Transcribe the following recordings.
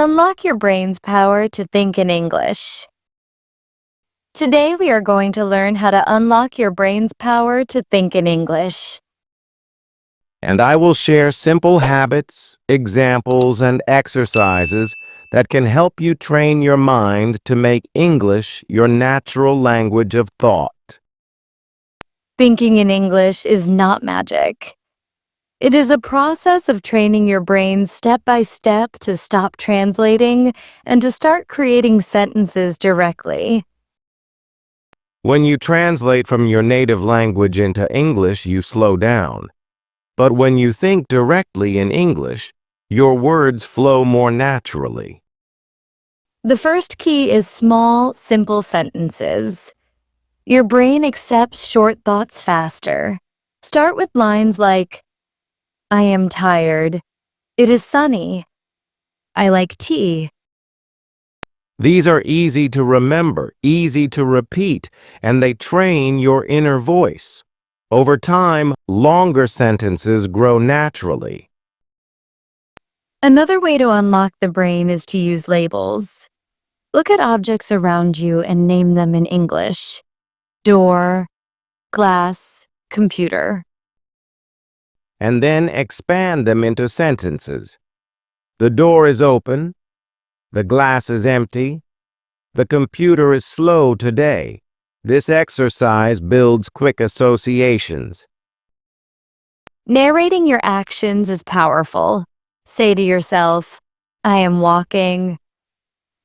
Unlock your brain's power to think in English. Today we are going to learn how to unlock your brain's power to think in English. And I will share simple habits, examples, and exercises that can help you train your mind to make English your natural language of thought. Thinking in English is not magic. It is a process of training your brain step by step to stop translating and to start creating sentences directly. When you translate from your native language into English, you slow down. But when you think directly in English, your words flow more naturally. The first key is small, simple sentences. Your brain accepts short thoughts faster. Start with lines like, I am tired. It is sunny. I like tea. These are easy to remember, easy to repeat, and they train your inner voice. Over time, longer sentences grow naturally. Another way to unlock the brain is to use labels. Look at objects around you and name them in English. Door, glass, computer. And then expand them into sentences. The door is open. The glass is empty. The computer is slow today. This exercise builds quick associations. Narrating your actions is powerful. Say to yourself, I am walking.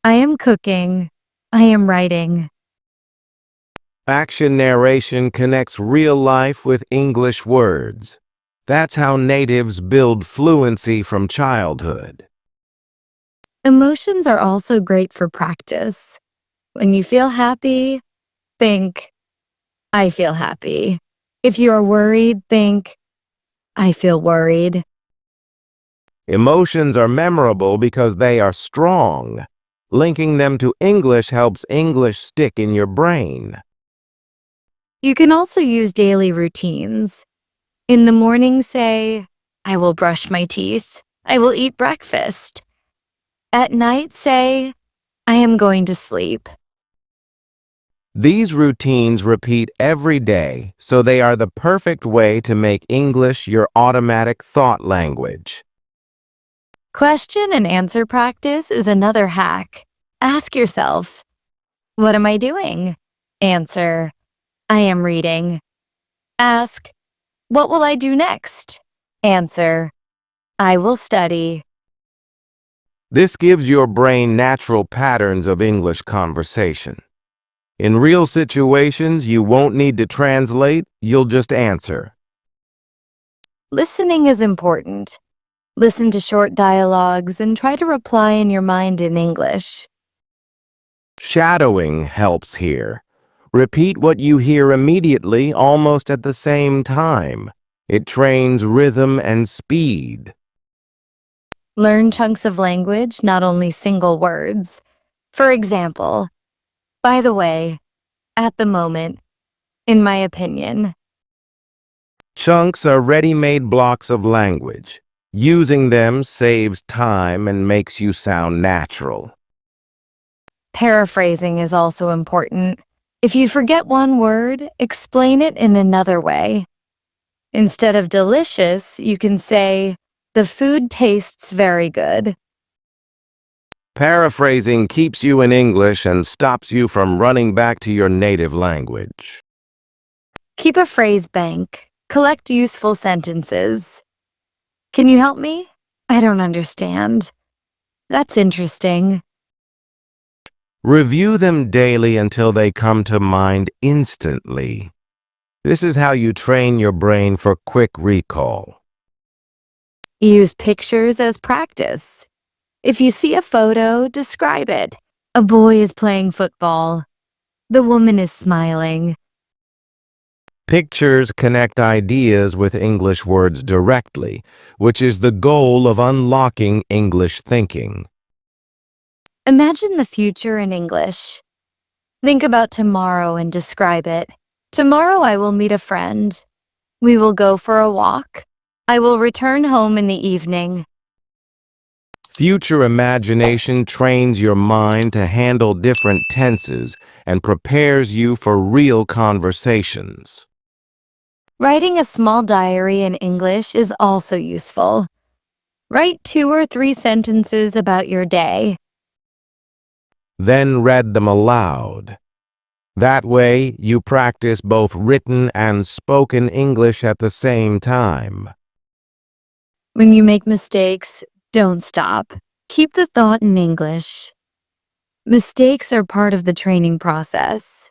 I am cooking. I am writing. Action narration connects real life with English words. That's how natives build fluency from childhood. Emotions are also great for practice. When you feel happy, think, I feel happy. If you are worried, think, I feel worried. Emotions are memorable because they are strong. Linking them to English helps English stick in your brain. You can also use daily routines. In the morning, say, I will brush my teeth. I will eat breakfast. At night, say, I am going to sleep. These routines repeat every day, so they are the perfect way to make English your automatic thought language. Question and answer practice is another hack. Ask yourself, what am I doing? Answer, I am reading. Ask, what will I do next? Answer, I will study. This gives your brain natural patterns of English conversation. In real situations, you won't need to translate, you'll just answer. Listening is important. Listen to short dialogues and try to reply in your mind in English. Shadowing helps here. Repeat what you hear immediately, almost at the same time. It trains rhythm and speed. Learn chunks of language, not only single words. For example, by the way, at the moment, in my opinion. Chunks are ready-made blocks of language. Using them saves time and makes you sound natural. Paraphrasing is also important. If you forget one word, explain it in another way. Instead of delicious, you can say, the food tastes very good. Paraphrasing keeps you in English and stops you from running back to your native language. Keep a phrase bank. Collect useful sentences. Can you help me? I don't understand. That's interesting. Review them daily until they come to mind instantly. This is how you train your brain for quick recall. Use pictures as practice. If you see a photo, describe it. A boy is playing football. The woman is smiling. Pictures connect ideas with English words directly, which is the goal of unlocking English thinking. Imagine the future in English. Think about tomorrow and describe it. Tomorrow I will meet a friend. We will go for a walk. I will return home in the evening. Future imagination trains your mind to handle different tenses and prepares you for real conversations. Writing a small diary in English is also useful. Write 2 or 3 sentences about your day. Then read them aloud. That way, you practice both written and spoken English at the same time. When you make mistakes, don't stop. Keep the thought in English. Mistakes are part of the training process.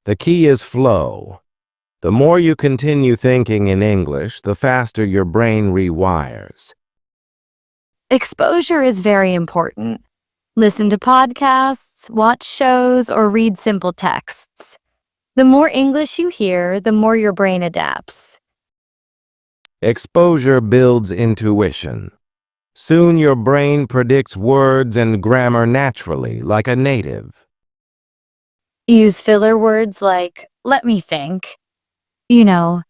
The key is flow. The more you continue thinking in English, the faster your brain rewires. Exposure is very important. Listen to podcasts, watch shows, or read simple texts. The more English you hear, the more your brain adapts. Exposure builds intuition. Soon your brain predicts words and grammar naturally, like a native. Use filler words like, let me think, you know,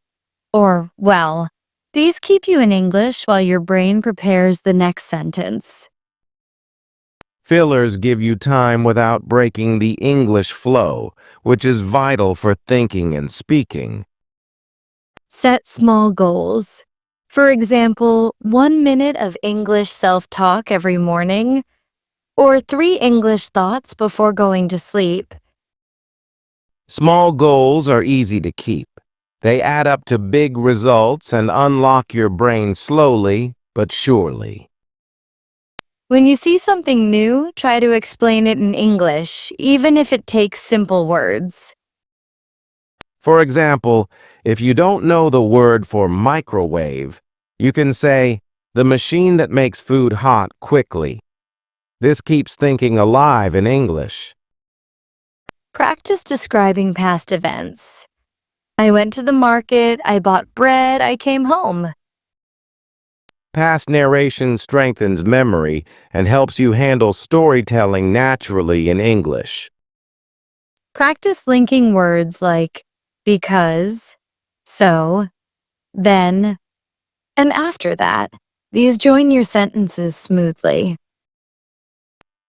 or well. These keep you in English while your brain prepares the next sentence. Fillers give you time without breaking the English flow, which is vital for thinking and speaking. Set small goals. For example, 1 minute of English self-talk every morning, or 3 English thoughts before going to sleep. Small goals are easy to keep. They add up to big results and unlock your brain slowly but surely. When you see something new, try to explain it in English, even if it takes simple words. For example, if you don't know the word for microwave, you can say, the machine that makes food hot quickly. This keeps thinking alive in English. Practice describing past events. I went to the market, I bought bread, I came home. Past narration strengthens memory and helps you handle storytelling naturally in English. Practice linking words like because, so, then, and after that. These join your sentences smoothly.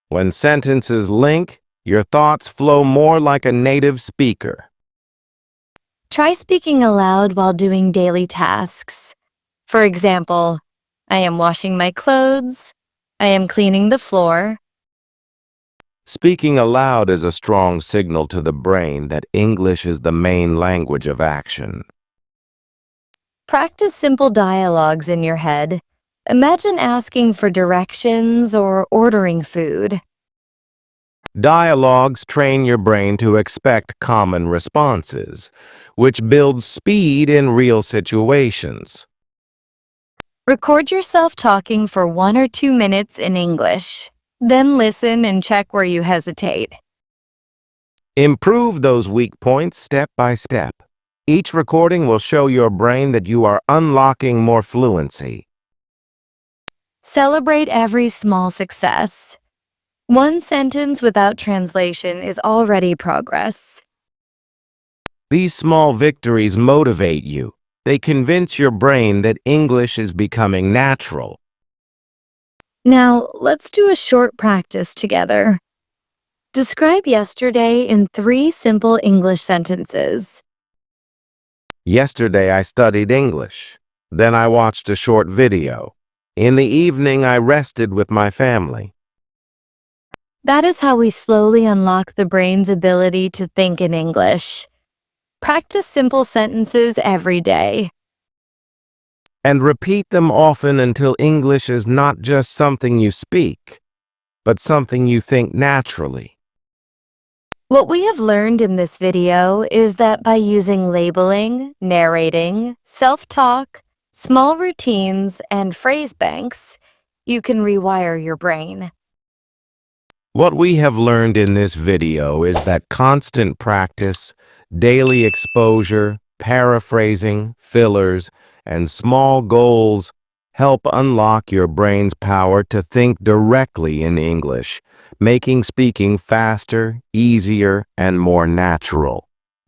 When sentences link, your thoughts flow more like a native speaker. Try speaking aloud while doing daily tasks. For example, I am washing my clothes, I am cleaning the floor. Speaking aloud is a strong signal to the brain that English is the main language of action. Practice simple dialogues in your head. Imagine asking for directions or ordering food. Dialogues train your brain to expect common responses, which builds speed in real situations. Record yourself talking for 1 or 2 minutes in English. Then listen and check where you hesitate. Improve those weak points step by step. Each recording will show your brain that you are unlocking more fluency. Celebrate every small success. 1 sentence without translation is already progress. These small victories motivate you. They convince your brain that English is becoming natural. Now, let's do a short practice together. Describe yesterday in 3 simple English sentences. Yesterday I studied English. Then I watched a short video. In the evening I rested with my family. That is how we slowly unlock the brain's ability to think in English. Practice simple sentences every day. And repeat them often until English is not just something you speak, but something you think naturally. What we have learned in this video is that by using labeling, narrating, self-talk, small routines, and phrase banks, you can rewire your brain. What we have learned in this video is that constant practice, daily exposure, paraphrasing, fillers, and small goals help unlock your brain's power to think directly in English, making speaking faster, easier, and more natural.